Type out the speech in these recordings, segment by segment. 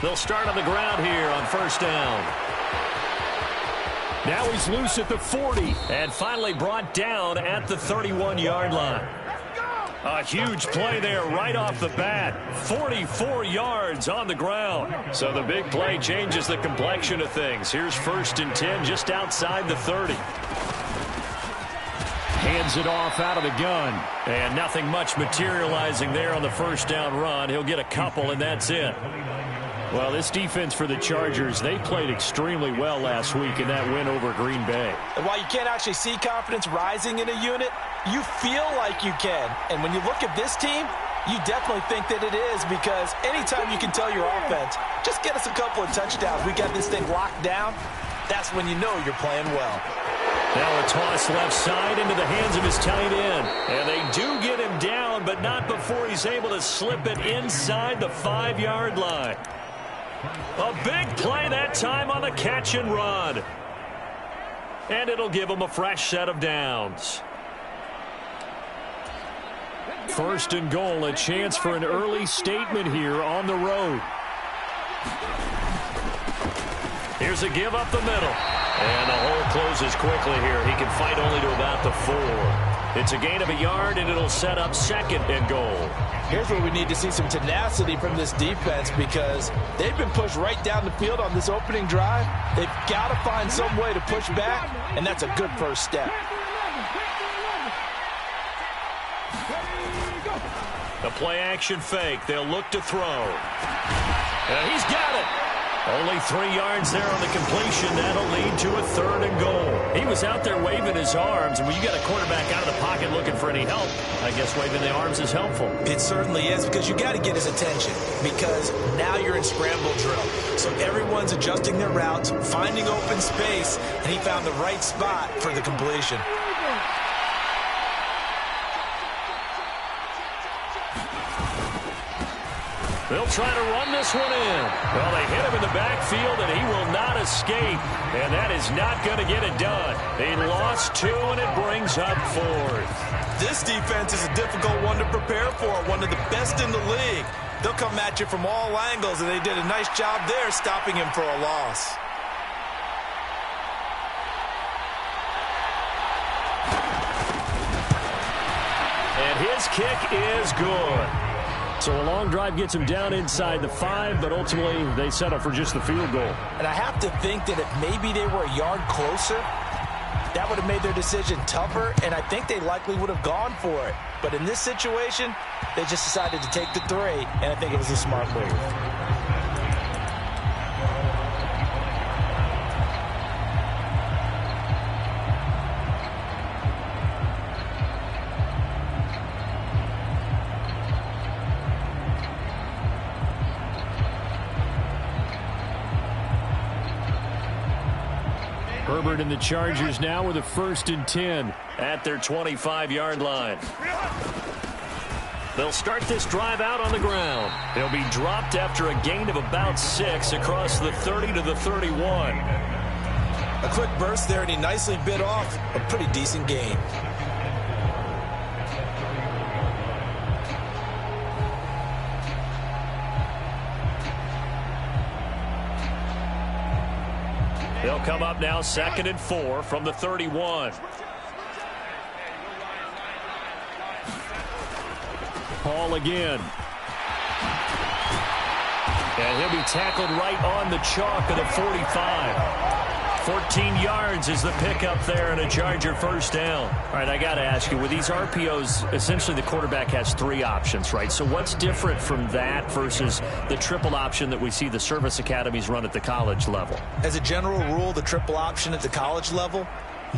They'll start on the ground here on first down. Now he's loose at the 40 and finally brought down at the 31-yard line. A huge play there right off the bat. 44 yards on the ground. So the big play changes the complexion of things. Here's 1st and 10 just outside the 30. Hands it off out of the gun. And nothing much materializing there on the first down run. He'll get a couple, and that's it. Well, this defense for the Chargers, they played extremely well last week in that win over Green Bay. And while you can't actually see confidence rising in a unit, you feel like you can. And when you look at this team, you definitely think that it is, because anytime you can tell your offense, just get us a couple of touchdowns, we got this thing locked down, that's when you know you're playing well. Now a toss left side into the hands of his tight end. And they do get him down, but not before he's able to slip it inside the 5-yard line. A big play that time on the catch and run. And it'll give him a fresh set of downs. 1st and goal, a chance for an early statement here on the road. Here's a give up the middle. And the hole closes quickly here. He can fight only to about the 4. It's a gain of a yard, and it'll set up 2nd and goal. Here's where we need to see some tenacity from this defense, because they've been pushed right down the field on this opening drive. They've got to find some way to push back, and that's a good first step. The play-action fake. They'll look to throw. And he's got it. Only 3 yards there on the completion. That'll lead to a 3rd and goal. He was out there waving his arms, and when you got a quarterback out of the pocket looking for any help, I guess waving the arms is helpful. It certainly is, because you got to get his attention, because now you're in scramble drill. So everyone's adjusting their routes, finding open space, and he found the right spot for the completion. They'll try to run this one in. Well, they hit him in the backfield, and he will not escape. And that is not going to get it done. He lost 2, and it brings up 4th. This defense is a difficult one to prepare for, one of the best in the league. They'll come at you from all angles, and they did a nice job there stopping him for a loss. And his kick is good. So a long drive gets him down inside the 5, but ultimately they settle for just the field goal. And I have to think that if maybe they were a yard closer, that would have made their decision tougher, and I think they likely would have gone for it. But in this situation, they just decided to take the 3, and I think it was a smart move. Herbert and the Chargers now with a 1st and 10 at their 25-yard line. They'll start this drive out on the ground. They'll be dropped after a gain of about 6 across the 30 to the 31. A quick burst there, and he nicely bit off a pretty decent gain. They'll come up now 2nd and 4 from the 31. Paul again. And he'll be tackled right on the chalk of the 45. 14 yards is the pickup there and a Charger first down. All right, I got to ask you, with these RPOs, essentially the quarterback has 3 options, right? So what's different from that versus the triple option that we see the service academies run at the college level? As a general rule, the triple option at the college level,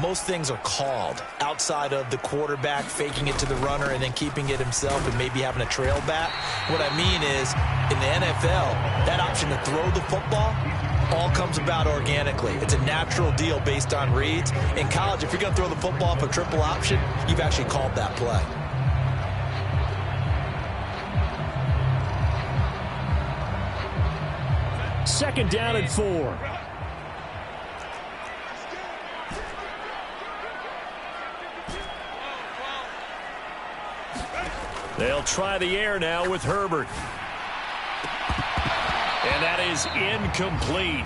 most things are called outside of the quarterback faking it to the runner and then keeping it himself and maybe having a trail back. What I mean is, in the NFL, that option to throw the football all comes about organically. It's a natural deal based on reads. In college, if you're going to throw the football for triple option, you've actually called that play. Second down and 4. They'll try the air now with Herbert. And that is incomplete.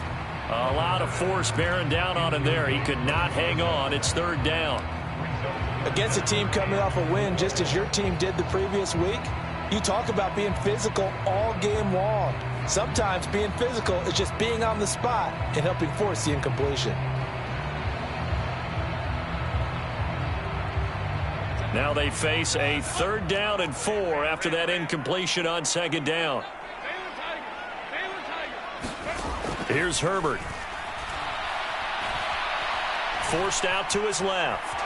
A lot of force bearing down on him there. He could not hang on. It's third down. Against a team coming off a win, just as your team did the previous week, you talk about being physical all game long. Sometimes being physical is just being on the spot and helping force the incompletion. Now they face a 3rd down and 4 after that incompletion on 2nd down. Here's Herbert. Forced out to his left.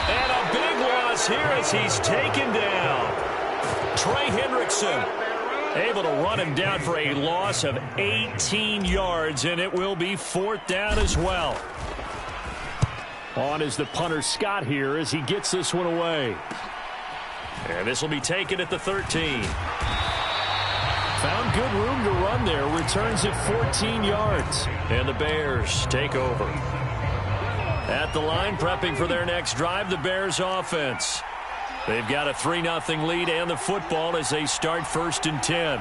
And a big loss here as he's taken down. Trey Hendrickson able to run him down for a loss of 18 yards, and it will be 4th down as well. On is the punter Scott here as he gets this one away. And this will be taken at the 13. Found good room to run there. Returns it 14 yards. And the Bears take over. At the line, prepping for their next drive, the Bears offense. They've got a 3-0 lead and the football as they start 1st and 10.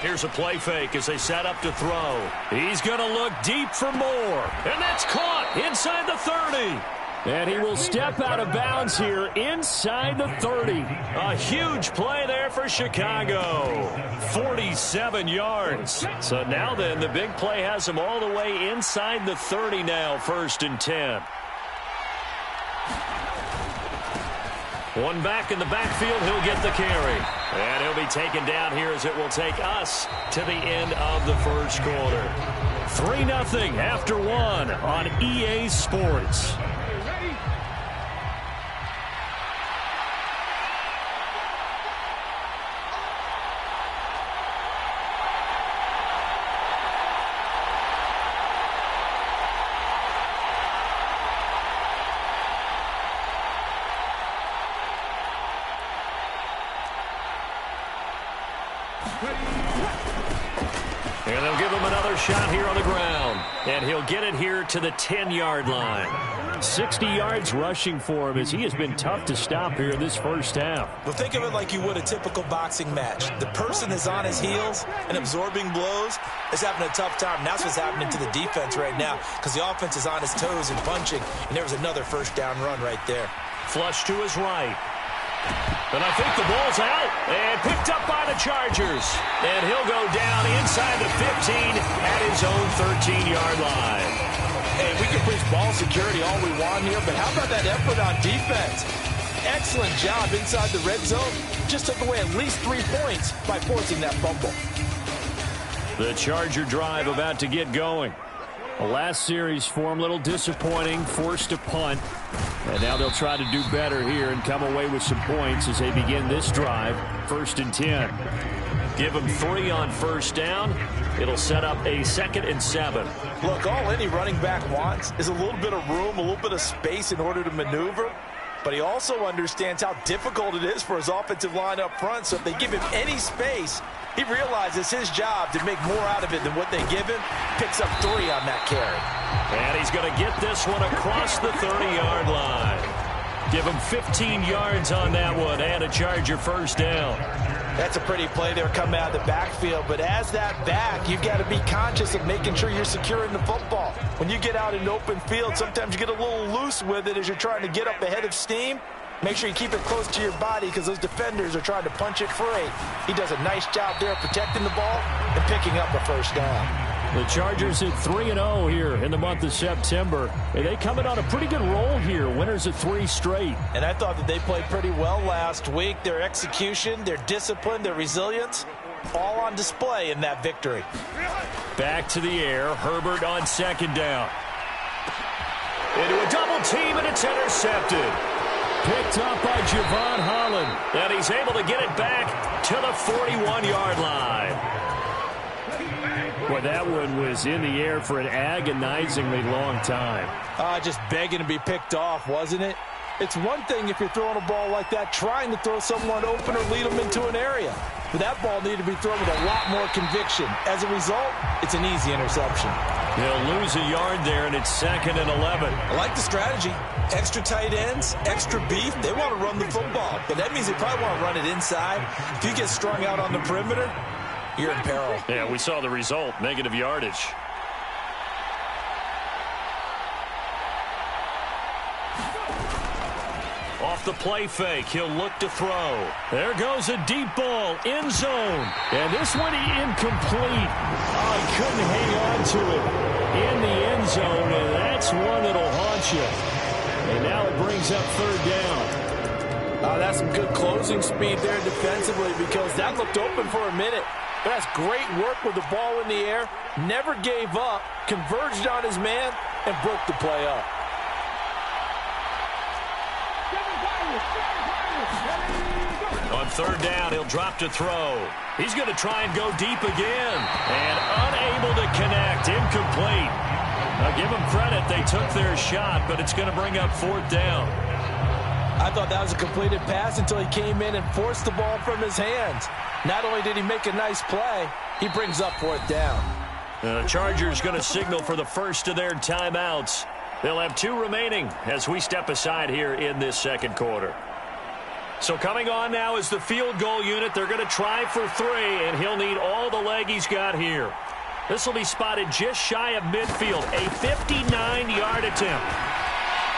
Here's a play fake as they set up to throw. He's going to look deep for more. And that's caught inside the 30. And he will step out of bounds here inside the 30. A huge play there for Chicago. 47 yards. So now then, the big play has him all the way inside the 30 now, 1st and 10. One back in the backfield, he'll get the carry. And he'll be taken down here as it will take us to the end of the 1st quarter. 3-0 after 1 on EA Sports. And they'll give him another shot here on the ground. And he'll get it here to the 10-yard line. 60 yards rushing for him as he has been tough to stop here in this 1st half. Well, think of it like you would a typical boxing match. The person is on his heels and absorbing blows is having a tough time. And that's what's happening to the defense right now because the offense is on his toes and punching. And there was another 1st down run right there. Flush to his right. And I think the ball's out and picked up by the Chargers. And he'll go down inside the 15 at his own 13-yard line. Hey, we can preach ball security all we want here, but how about that effort on defense? Excellent job inside the red zone. Just took away at least 3 points by forcing that fumble. The Charger drive about to get going. The last series for him, a little disappointing, forced to punt. And now they'll try to do better here and come away with some points as they begin this drive, 1st and 10. Give them 3 on 1st down. It'll set up a 2nd and 7. Look, all any running back wants is a little bit of room, a little bit of space in order to maneuver. But he also understands how difficult it is for his offensive line up front. So if they give him any space, he realizes his job to make more out of it than what they give him. Picks up 3 on that carry. And he's going to get this one across the 30-yard line. Give him 15 yards on that one and a Charger 1st down. That's a pretty play there coming out of the backfield. But as that back, you've got to be conscious of making sure you're securing the football. When you get out in open field, sometimes you get a little loose with it as you're trying to get up ahead of steam. Make sure you keep it close to your body because those defenders are trying to punch it free. He does a nice job there protecting the ball and picking up a 1st down. The Chargers at 3-0 here in the month of September. And they coming on a pretty good roll here. Winners of 3 straight. And I thought that they played pretty well last week. Their execution, their discipline, their resilience, all on display in that victory. Back to the air. Herbert on 2nd down. Into a double team, and it's intercepted. Picked up by Javon Holland. And he's able to get it back to the 41-yard line. Boy, that one was in the air for an agonizingly long time. Just begging to be picked off, wasn't it? It's one thing if you're throwing a ball like that, trying to throw someone open or lead them into an area. But that ball needed to be thrown with a lot more conviction. As a result, it's an easy interception. They'll lose a yard there, and it's 2nd and 11. I like the strategy. Extra tight ends, extra beef. They want to run the football, but that means they probably want to run it inside. If you get strung out on the perimeter, you're in peril. Yeah, we saw the result, negative yardage. Off the play fake, he'll look to throw. There goes a deep ball, end zone. And this one incomplete. Oh, he couldn't hang on to it in the end zone, and that's one that'll haunt you. And now it brings up 3rd down. That's some good closing speed there defensively, because that looked open for a minute. But that's great work with the ball in the air. Never gave up, converged on his man, and broke the play up. On 3rd down, he'll drop to throw. He's going to try and go deep again. And unable to connect. Incomplete. Now, give them credit. They took their shot, but it's going to bring up 4th down. I thought that was a completed pass until he came in and forced the ball from his hands. Not only did he make a nice play, he brings up 4th down. The Chargers going to signal for the first of their timeouts. They'll have 2 remaining as we step aside here in this 2nd quarter. So coming on now is the field goal unit. They're going to try for 3, and he'll need all the leg he's got here. This will be spotted just shy of midfield, a 59-yard attempt.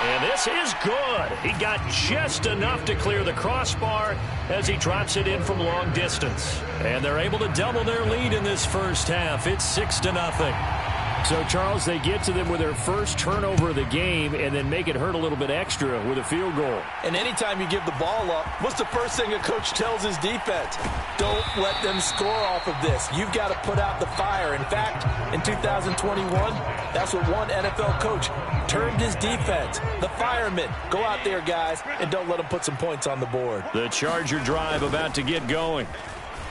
And this is good. He got just enough to clear the crossbar as he drops it in from long distance. And they're able to double their lead in this first half. It's 6-0. So, Charles, they get to them with their first turnover of the game and then make it hurt a little bit extra with a field goal. And anytime you give the ball up, what's the first thing a coach tells his defense? Don't let them score off of this. You've got to put out the fire. In fact, in 2021, that's what one NFL coach termed his defense. The firemen. Go out there, guys, and don't let them put some points on the board. The Charger drive about to get going.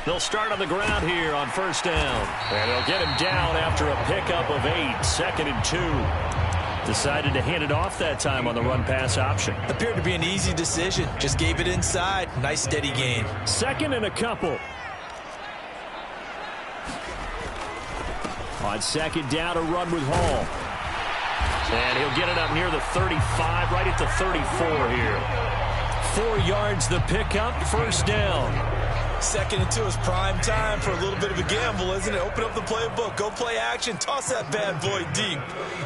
They'll start on the ground here on 1st down. And they'll get him down after a pickup of 8, 2nd and 2. Decided to hand it off that time on the run-pass option. Appeared to be an easy decision. Just gave it inside. Nice, steady gain. 2nd and a couple. On 2nd down, a run with Hall. And he'll get it up near the 35, right at the 34 here. 4 yards the pickup, 1st down. 2nd and 2 is prime time for a little bit of a gamble, isn't it? Open up the playbook, go play action, toss that bad boy deep.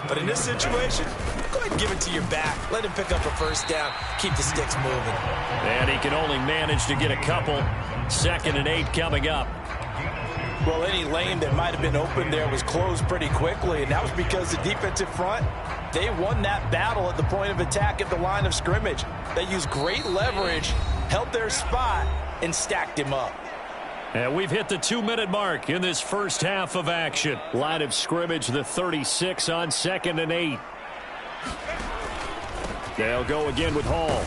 But in this situation, go ahead and give it to your back. Let him pick up a 1st down, keep the sticks moving. And he can only manage to get a couple. 2nd and 8 coming up. Well, any lane that might have been open there was closed pretty quickly, and that was because the defensive front, they won that battle at the point of attack at the line of scrimmage. They used great leverage, held their spot, and stacked him up. And we've hit the 2-minute mark in this first half of action. Line of scrimmage, the 36 on 2nd and 8. They'll go again with Hall.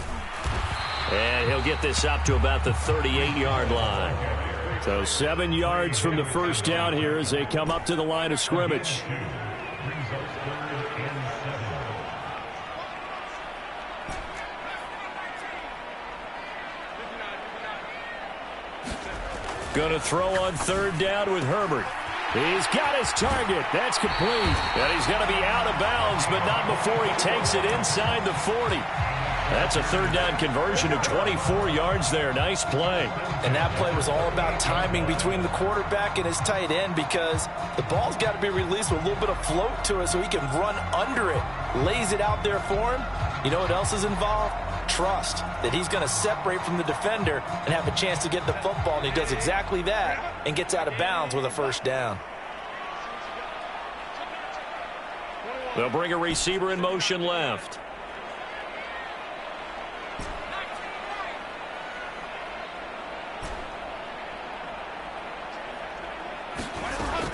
And he'll get this up to about the 38-yard line. So 7 yards from the 1st down here as they come up to the line of scrimmage. Going to throw on 3rd down with Herbert. He's got his target. That's complete. And he's going to be out of bounds, but not before he takes it inside the 40. That's a 3rd down conversion of 24 yards there. Nice play. And that play was all about timing between the quarterback and his tight end, because the ball's got to be released with a little bit of float to it so he can run under it. Lays it out there for him. You know what else is involved? Trust that he's going to separate from the defender and have a chance to get the football, and he does exactly that and gets out of bounds with a 1st down. They'll bring a receiver in motion left.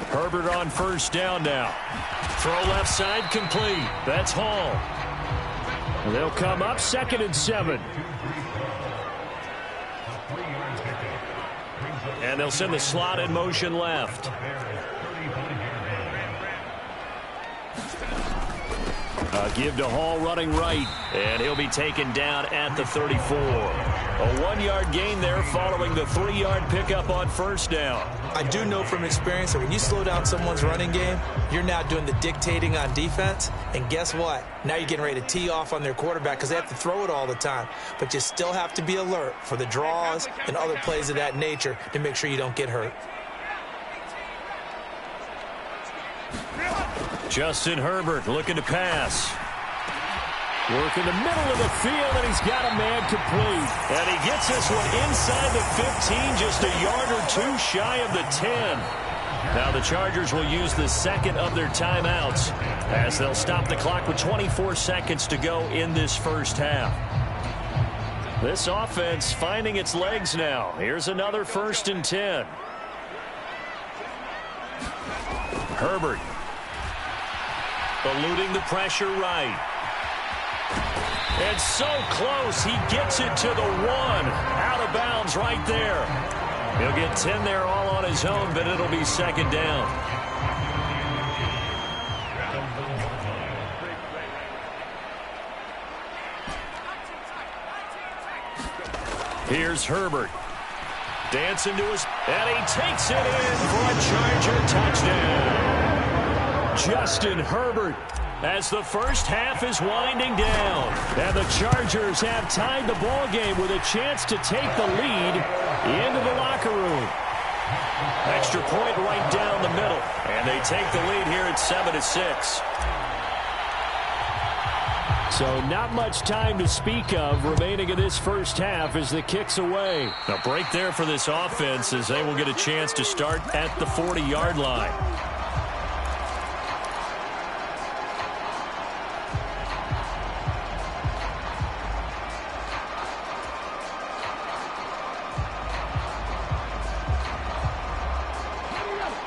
Herbert on 1st down now. Throw left side complete. That's Hall. And they'll come up 2nd and 7. And they'll send the slot in motion left. Give to Hall running right. And he'll be taken down at the 34. A 1-yard gain there following the 3-yard pickup on first down. I do know from experience that when you slow down someone's running game, you're now doing the dictating on defense. And guess what? Now you're getting ready to tee off on their quarterback because they have to throw it all the time. But you still have to be alert for the draws and other plays of that nature to make sure you don't get hurt. Justin Herbert looking to pass. Work in the middle of the field, and he's got a man complete. And he gets this one inside the 15, just a yard or two shy of the 10. Now the Chargers will use the second of their timeouts as they'll stop the clock with 24 seconds to go in this first half. This offense finding its legs now. Here's another 1st and 10. Herbert eluding the pressure right. And so close, he gets it to the 1. Out of bounds right there. He'll get 10 there all on his own, but it'll be 2nd down. Here's Herbert. Dancing to his, and he takes it in for a Charger touchdown. Justin Herbert, as the first half is winding down. And the Chargers have tied the ball game with a chance to take the lead into the locker room. Extra point right down the middle. And they take the lead here at 7-6. So not much time to speak of remaining in this first half as the kick's away. A break there for this offense as they will get a chance to start at the 40-yard line.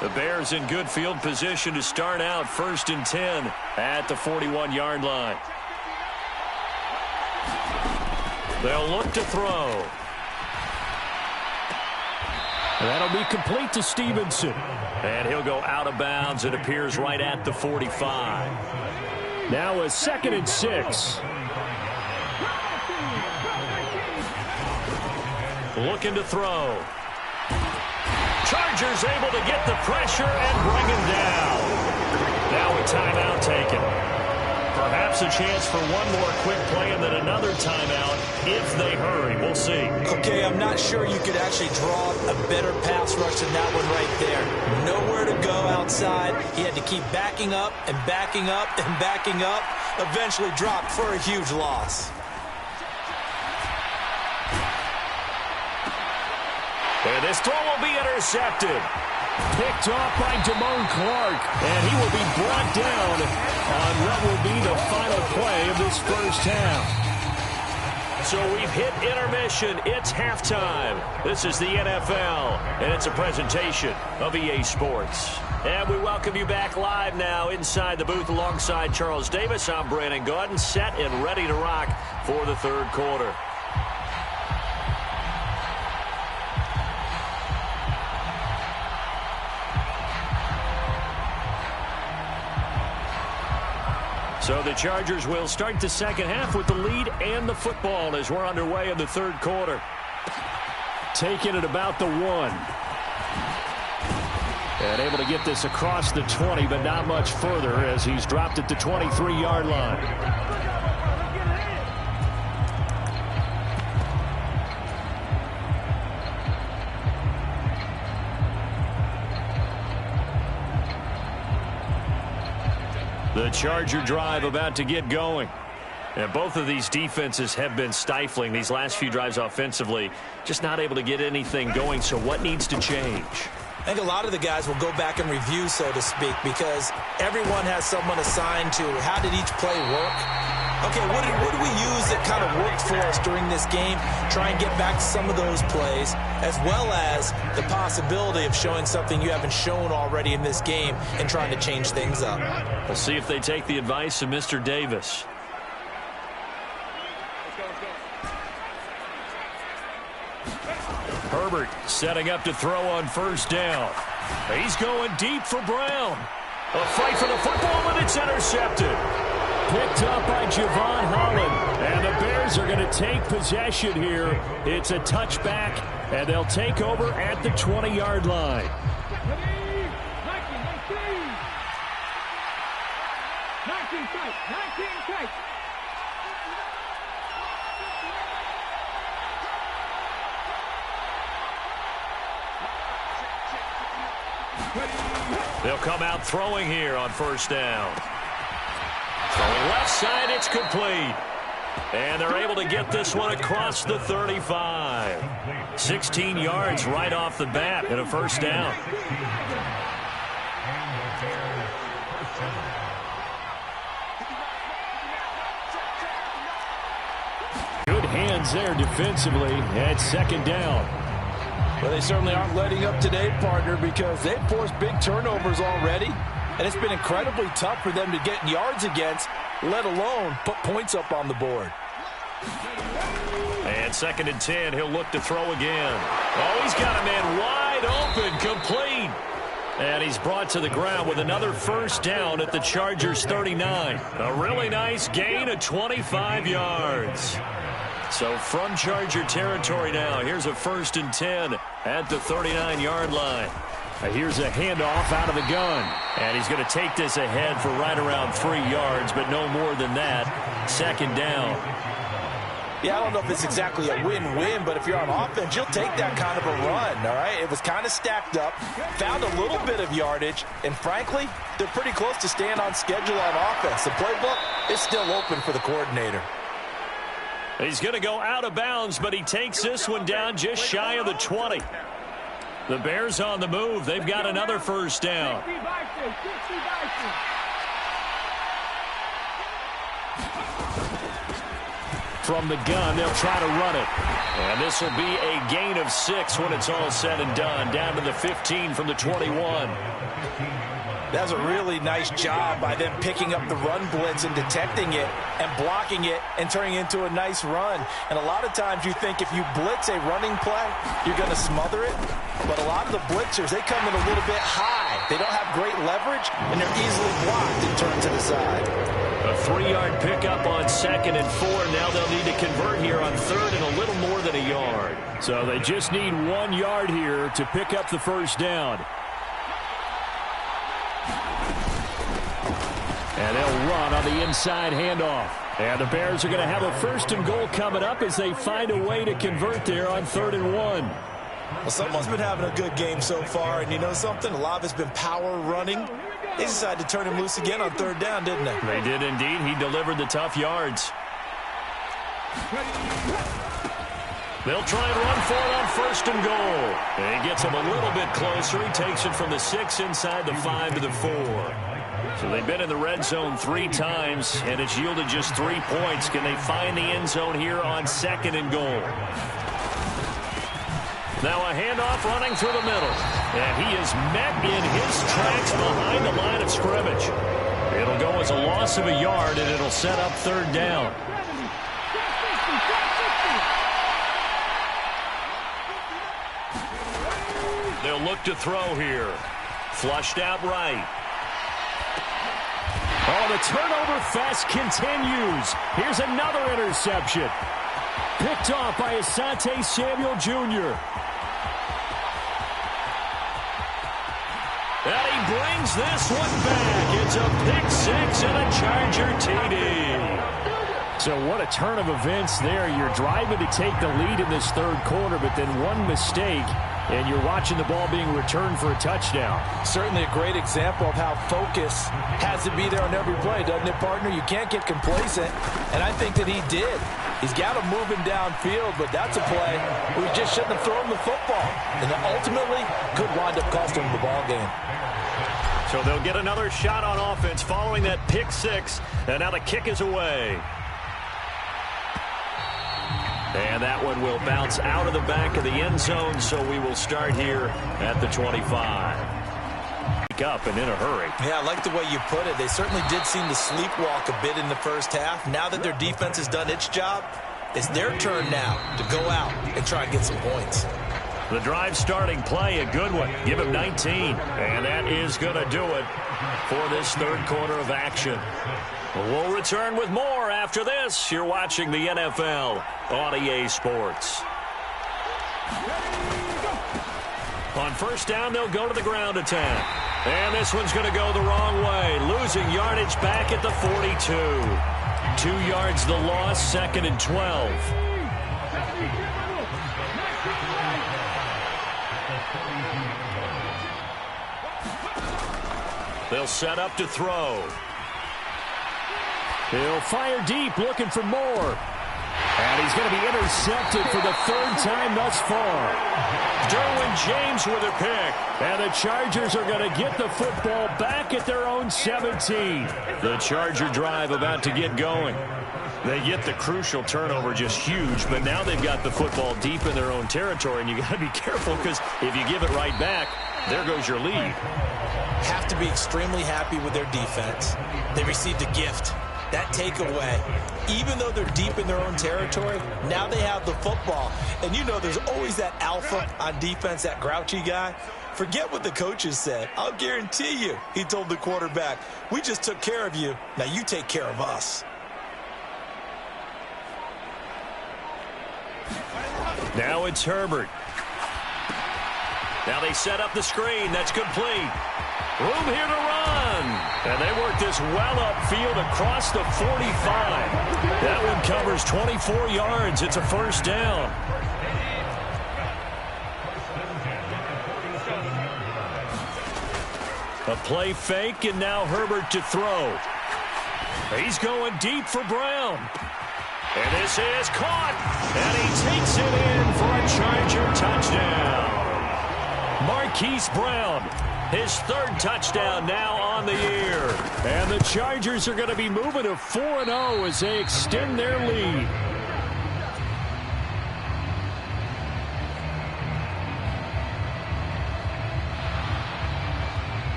The Bears in good field position to start out 1st and 10 at the 41-yard line. They'll look to throw. That'll be complete to Stevenson. And he'll go out of bounds. It appears right at the 45. Now a 2nd and 6. Looking to throw. Chargers able to get the pressure and bring him down. Now a timeout taken. Perhaps a chance for one more quick play and then another timeout if they hurry. We'll see. Okay, I'm not sure you could actually draw a better pass rush than that one right there. Nowhere to go outside. He had to keep backing up and backing up and backing up. Eventually dropped for a huge loss. And this throw will be intercepted. Picked off by Damone Clark. And he will be brought down on what will be the final play of this first half. So we've hit intermission. It's halftime. This is the NFL, and it's a presentation of EA Sports. And we welcome you back live now inside the booth alongside Charles Davis. I'm Brandon Gaudin, set and ready to rock for the third quarter. So the Chargers will start the second half with the lead and the football as we're underway in the third quarter. Taking it about the 1. And able to get this across the 20, but not much further as he's dropped at the 23-yard line. The Charger drive about to get going. And both of these defenses have been stifling these last few drives offensively. Just not able to get anything going. So what needs to change? I think a lot of the guys will go back and review, so to speak, because everyone has someone assigned to how did each play work. Okay, what did we use that kind of worked for us during this game? Try and get back to some of those plays, as well as the possibility of showing something you haven't shown already in this game and trying to change things up. We'll see if they take the advice of Mr. Davis. Herbert setting up to throw on first down. He's going deep for Brown. A fight for the football, and it's intercepted. Picked up by Javon Holland. And the Bears Bears are going to take possession here. It's a touchback, and they'll take over at the 20-yard line. They'll come out throwing here on first down. Throwing left side, it's complete. And they're able to get this one across the 35. 16 yards right off the bat and a first down. Good hands there defensively at second down. Well, they certainly aren't letting up today, partner, because they've forced big turnovers already, and it's been incredibly tough for them to get yards against, let alone put points up on the board. And 2nd and 10, he'll look to throw again. Oh, he's got a man wide open, complete. And he's brought to the ground with another first down at the Chargers' 39. A really nice gain of 25 yards. So from Charger territory now, here's a 1st and 10 at the 39-yard line. Here's a handoff out of the gun. And he's going to take this ahead for right around 3 yards, but no more than that. 2nd down. Yeah, I don't know if it's exactly a win-win, but if you're on offense, you'll take that kind of a run, all right? It was kind of stacked up, found a little bit of yardage, and frankly, they're pretty close to staying on schedule on offense. The playbook is still open for the coordinator. He's going to go out of bounds, but he takes this one down just shy of the 20. The Bears on the move. They've got another first down. From the gun, they'll try to run it. And this will be a gain of 6 when it's all said and done. Down to the 15 from the 21. That's a really nice job by them picking up the run blitz and detecting it and blocking it and turning it into a nice run. And a lot of times you think if you blitz a running play, you're going to smother it. But a lot of the blitzers, they come in a little bit high. They don't have great leverage, and they're easily blocked and turned to the side. A 3-yard pickup on 2nd and 4. Now they'll need to convert here on 3rd and a little more than a yard. So they just need 1 yard here to pick up the first down. And they'll run on the inside handoff. And the Bears are going to have a 1st and goal coming up as they find a way to convert there on 3rd and 1. Well, someone's been having a good game so far, and you know something? A lot of it's been power running. They decided to turn him loose again on 3rd down, didn't they? They did indeed. He delivered the tough yards. They'll try and run for it on 1st and goal. And he gets him a little bit closer. He takes it from the 6 inside the 5 to the 4. So they've been in the red zone 3 times, and it's yielded just 3 points. Can they find the end zone here on 2nd and goal? Now a handoff running through the middle. And he is met in his tracks behind the line of scrimmage. It'll go as a loss of a yard, and it'll set up 3rd down. They'll look to throw here. Flushed out right. Oh, the turnover fest continues. Here's another interception. Picked off by Asante Samuel Jr. And he brings this one back. It's a pick 6 and a Charger TD. So what a turn of events there. You're driving to take the lead in this 3rd quarter, but then one mistake, and you're watching the ball being returned for a touchdown. Certainly a great example of how focus has to be there on every play, doesn't it, partner? You can't get complacent, and I think that he did. He's got him moving downfield, but that's a play where he just shouldn't have thrown the football. And ultimately could wind up costing him the ball game. So they'll get another shot on offense following that pick 6, and now the kick is away. And that one will bounce out of the back of the end zone, so we will start here at the 25. Up and in a hurry. Yeah, I like the way you put it. They certainly did seem to sleepwalk a bit in the first half. Now that their defense has done its job, it's their turn now to go out and try and get some points. The drive starting play, a good one. Give him 19. And that is going to do it for this third quarter of action. We'll return with more after this. You're watching the NFL on EA Sports. On first down, they'll go to the ground attack. And this one's going to go the wrong way. Losing yardage back at the 42. 2 yards the loss, 2nd and 12. They'll set up to throw. He'll fire deep, looking for more. And he's going to be intercepted for the 3rd time thus far. Derwin James with a pick. And the Chargers are going to get the football back at their own 17. The Charger drive about to get going. They get the crucial turnover, just huge, but now they've got the football deep in their own territory, and you got to be careful because if you give it right back, there goes your lead. Have to be extremely happy with their defense. They received a gift. That takeaway, even though they're deep in their own territory, now they have the football. And you know there's always that alpha on defense, that grouchy guy. Forget what the coaches said. I'll guarantee you, he told the quarterback, we just took care of you. Now you take care of us. Now it's Herbert. Now they set up the screen. That's complete. Room here to run. And they work this well upfield across the 45. That one covers 24 yards. It's a first down. A play fake, and now Herbert to throw. He's going deep for Brown. And this is caught. And he takes it in for a Charger touchdown. Marquise Brown, his 3rd touchdown now on the year. And the Chargers are going to be moving to 4-0 as they extend their lead.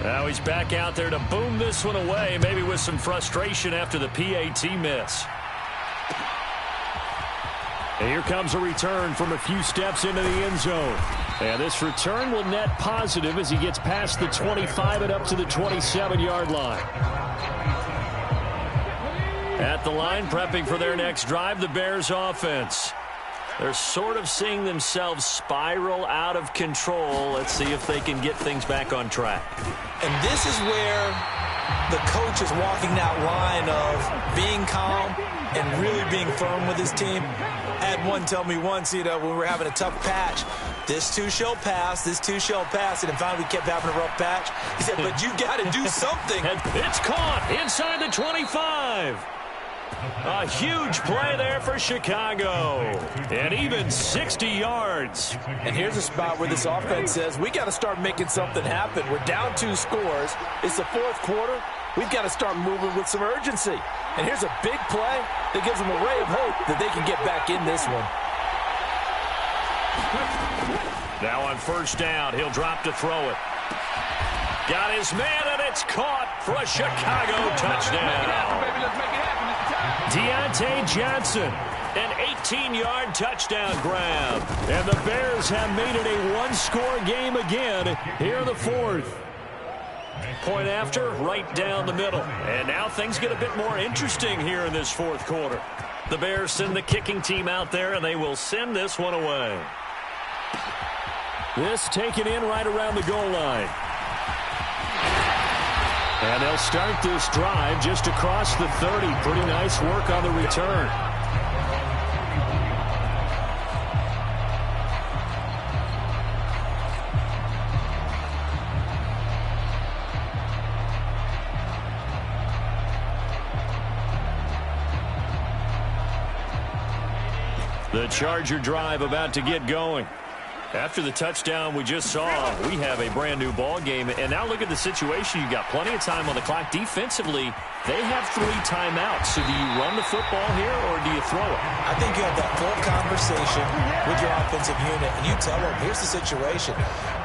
Now he's back out there to boom this one away, maybe with some frustration after the PAT miss. And here comes a return from a few steps into the end zone. And this return will net positive as he gets past the 25 and up to the 27-yard line. At the line, prepping for their next drive, the Bears offense. They're sort of seeing themselves spiral out of control. Let's see if they can get things back on track. And this is where the coach is walking that line of being calm and really being firm with his team. I had one tell me once, when we were having a tough patch, this too shall pass, this too shall pass. And finally we kept having a rough patch. He said, but you got to do something. And it's caught inside the 25. A huge play there for Chicago. And even 60 yards. And here's a spot where this offense says, we got to start making something happen. We're down 2 scores. It's the 4th quarter. We've got to start moving with some urgency. And here's a big play that gives them a ray of hope that they can get back in this one. Now on first down, he'll drop to throw it. Got his man, and it's caught for a Chicago touchdown. Deontay Johnson, an 18-yard touchdown grab. And the Bears have made it a 1-score game again here in the 4th. Point after, right down the middle. And now things get a bit more interesting here in this 4th quarter. The Bears send the kicking team out there, and they will send this one away. This taken in right around the goal line. And they'll start this drive just across the 30. Pretty nice work on the return. The Charger drive about to get going. After the touchdown we just saw, we have a brand-new ball game. And now look at the situation. You've got plenty of time on the clock. Defensively, they have 3 timeouts. So do you run the football here or do you throw it? I think you have that full conversation with your offensive unit, and you tell them, here's the situation.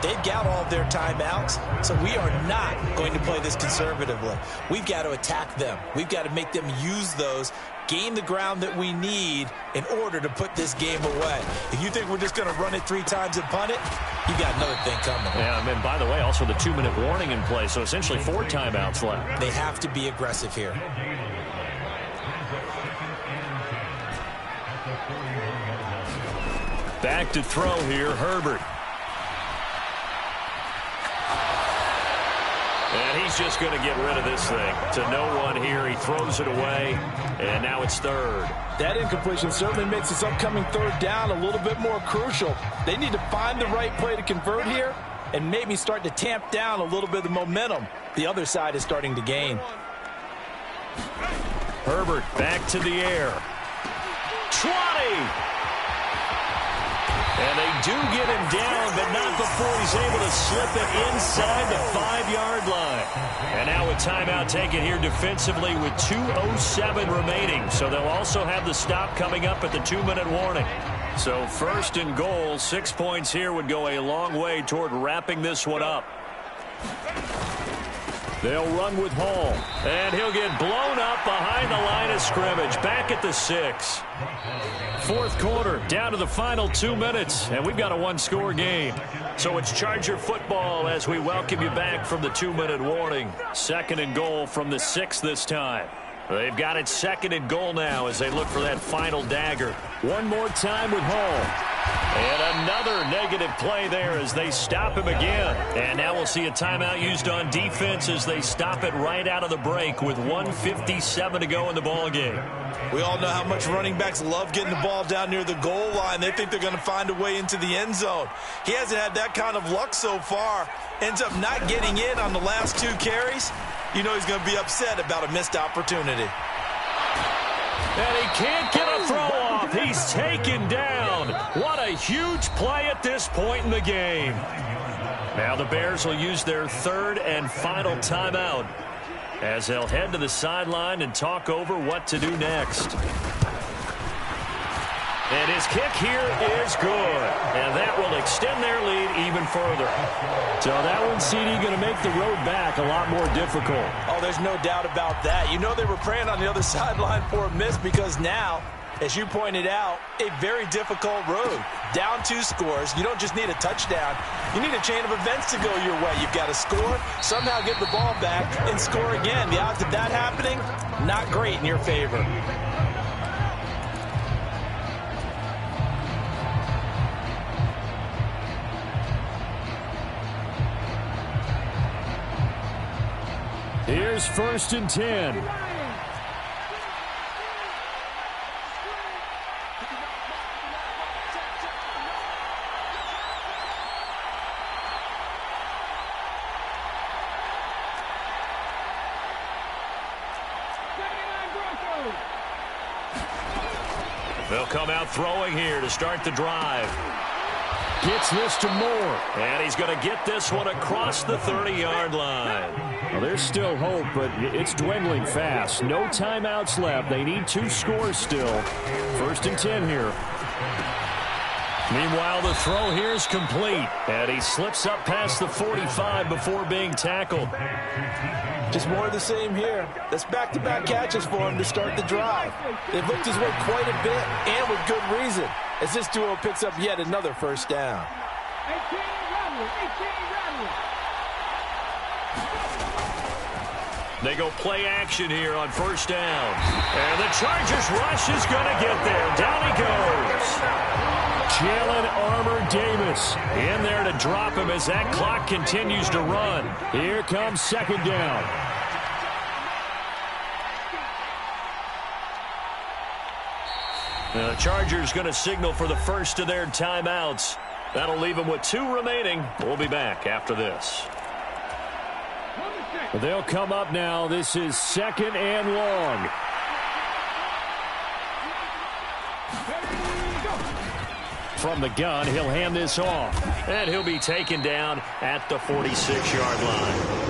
They've got all of their timeouts, so we are not going to play this conservatively. We've got to attack them. We've got to make them use those gain the ground that we need in order to put this game away. If you think we're just going to run it 3 times and punt it, you got another thing coming. Yeah, and by the way, also the 2-minute warning in play, so essentially 4 timeouts left. They have to be aggressive here. Back to throw here, Herbert. And he's just going to get rid of this thing. To no one here. He throws it away, and now it's 3rd. That incompletion certainly makes this upcoming 3rd down a little bit more crucial. They need to find the right play to convert here and maybe start to tamp down a little bit of the momentum the other side is starting to gain. Herbert back to the air. 20! And they do get him down, but not before he's able to slip it inside the 5-yard line. And now a timeout taken here defensively with 2:07 remaining. So they'll also have the stop coming up at the 2-minute warning. So 1st and goal, 6 points here would go a long way toward wrapping this one up. They'll run with Hall, and he'll get blown up behind the line of scrimmage, back at the 6. 4th quarter, down to the final 2 minutes, and we've got a 1-score game. So it's Charger football as we welcome you back from the 2-minute warning. 2nd and goal from the 6 this time. They've got it 2nd and goal now as they look for that final dagger. One more time with Hall. And another negative play there as they stop him again. And now we'll see a timeout used on defense as they stop it right out of the break with 1:57 to go in the ballgame. We all know how much running backs love getting the ball down near the goal line. They think they're going to find a way into the end zone. He hasn't had that kind of luck so far. Ends up not getting in on the last 2 carries. You know he's going to be upset about a missed opportunity. And he can't get a throw off. He's taken down. What a huge play at this point in the game. Now the Bears will use their 3rd and final timeout as they'll head to the sideline and talk over what to do next. And his kick here is good. And that will extend their lead even further. So that one, CD, going to make the road back a lot more difficult. Oh, there's no doubt about that. You know they were praying on the other sideline for a miss because now, as you pointed out, a very difficult road. Down 2 scores. You don't just need a touchdown. You need a chain of events to go your way. You've got to score, somehow get the ball back, and score again. The odds of that happening, not great in your favor. Here's 1st and 10. They'll come out throwing here to start the drive. Gets this to Moore. And he's going to get this one across the 30-yard line. Well, there's still hope, but it's dwindling fast. No timeouts left. They need 2 scores still. 1st and 10 here. Meanwhile, the throw here is complete. And he slips up past the 45 before being tackled. Just more of the same here. That's back-to-back catches for him to start the drive. They've looked his way quite a bit, and with good reason, as this duo picks up yet another 1st down. They go play action here on 1st down. And the Chargers rush is going to get there. Down he goes. Jalen Armour-Davis in there to drop him as that clock continues to run. Here comes 2nd down. The Chargers going to signal for the first of their timeouts. That'll leave them with 2 remaining. We'll be back after this. They'll come up now. This is 2nd and long. From the gun, he'll hand this off. And he'll be taken down at the 46-yard line.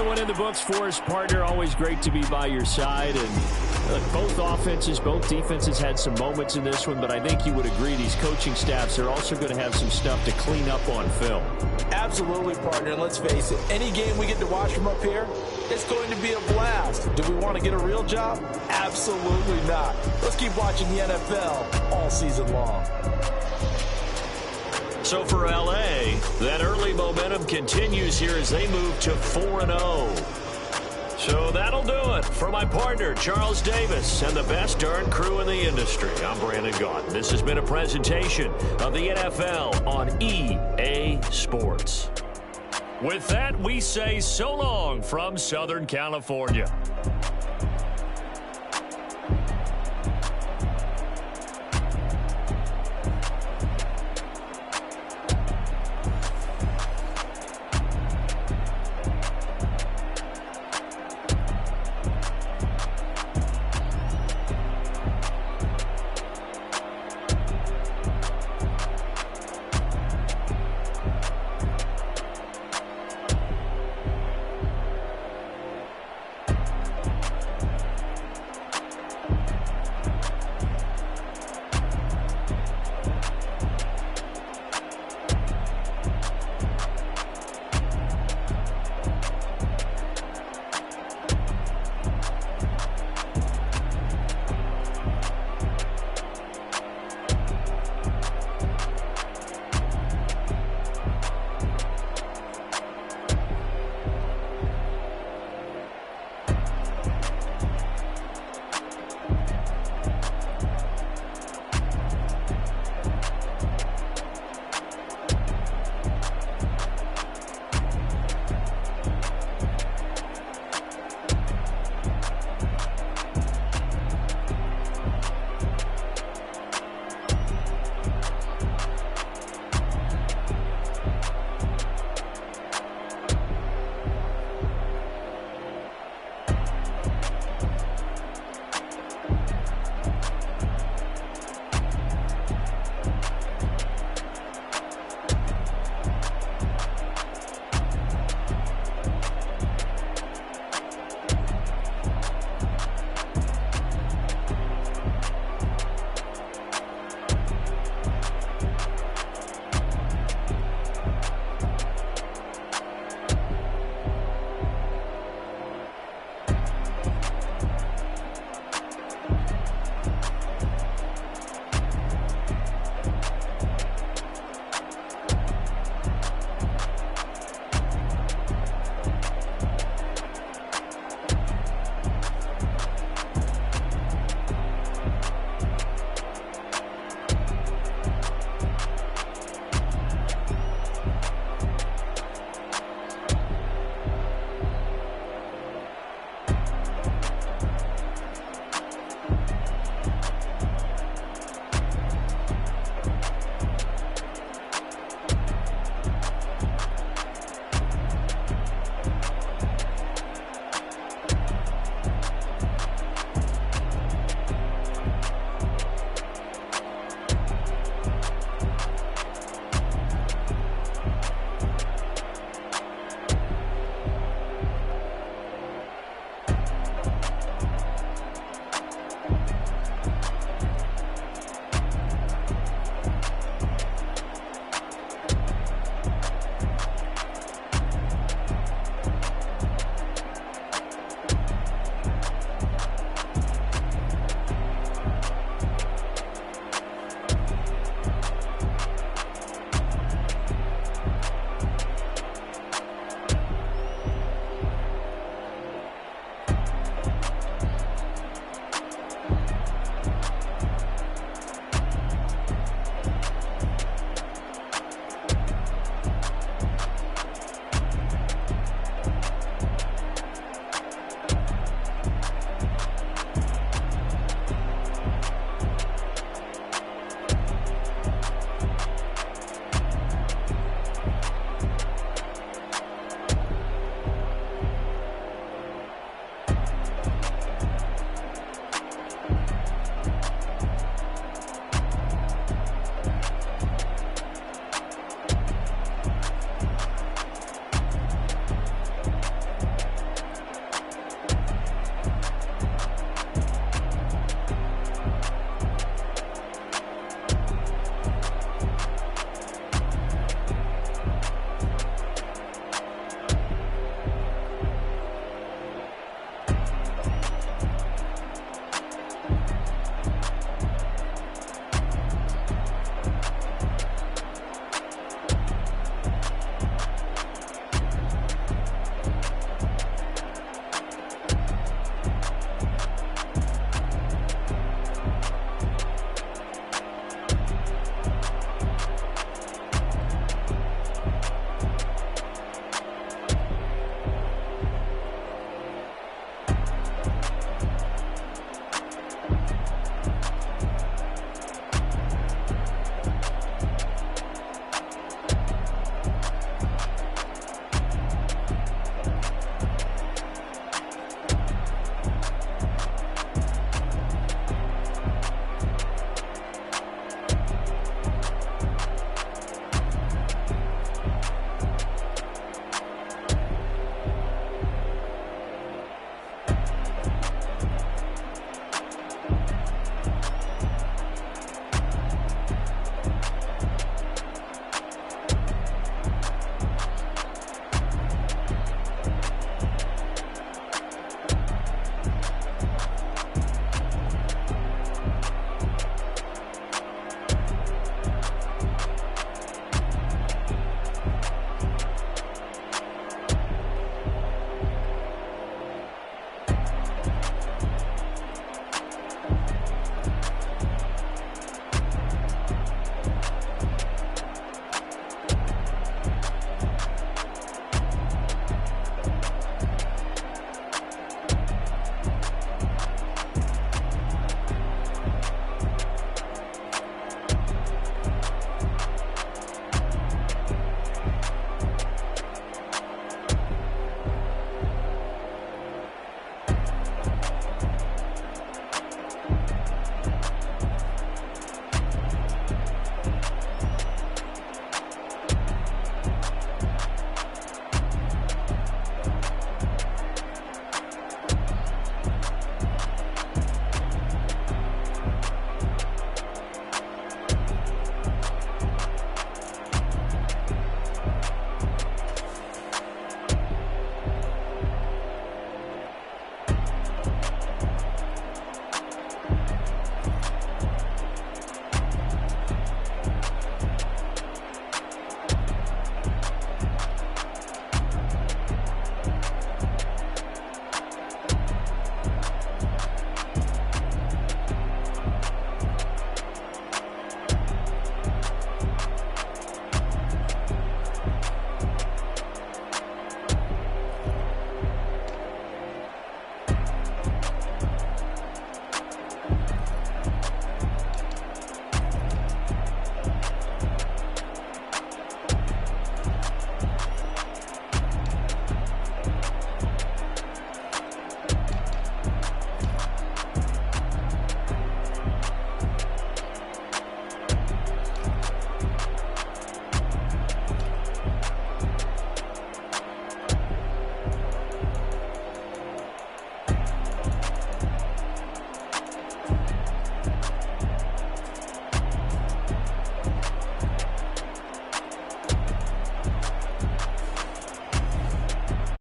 Another one in the books for us, partner. Always great to be by your side. And both offenses, both defenses had some moments in this one, but I think you would agree these coaching staffs are also going to have some stuff to clean up on film. Absolutely, partner. And let's face it, any game we get to watch from up here, it's going to be a blast. Do we want to get a real job? Absolutely not. Let's keep watching the NFL all season long. So for L.A., that early momentum continues here as they move to 4-0. So that'll do it for my partner, Charles Davis, and the best darn crew in the industry. I'm Brandon Gaudin. This has been a presentation of the NFL on EA Sports. With that, we say so long from Southern California.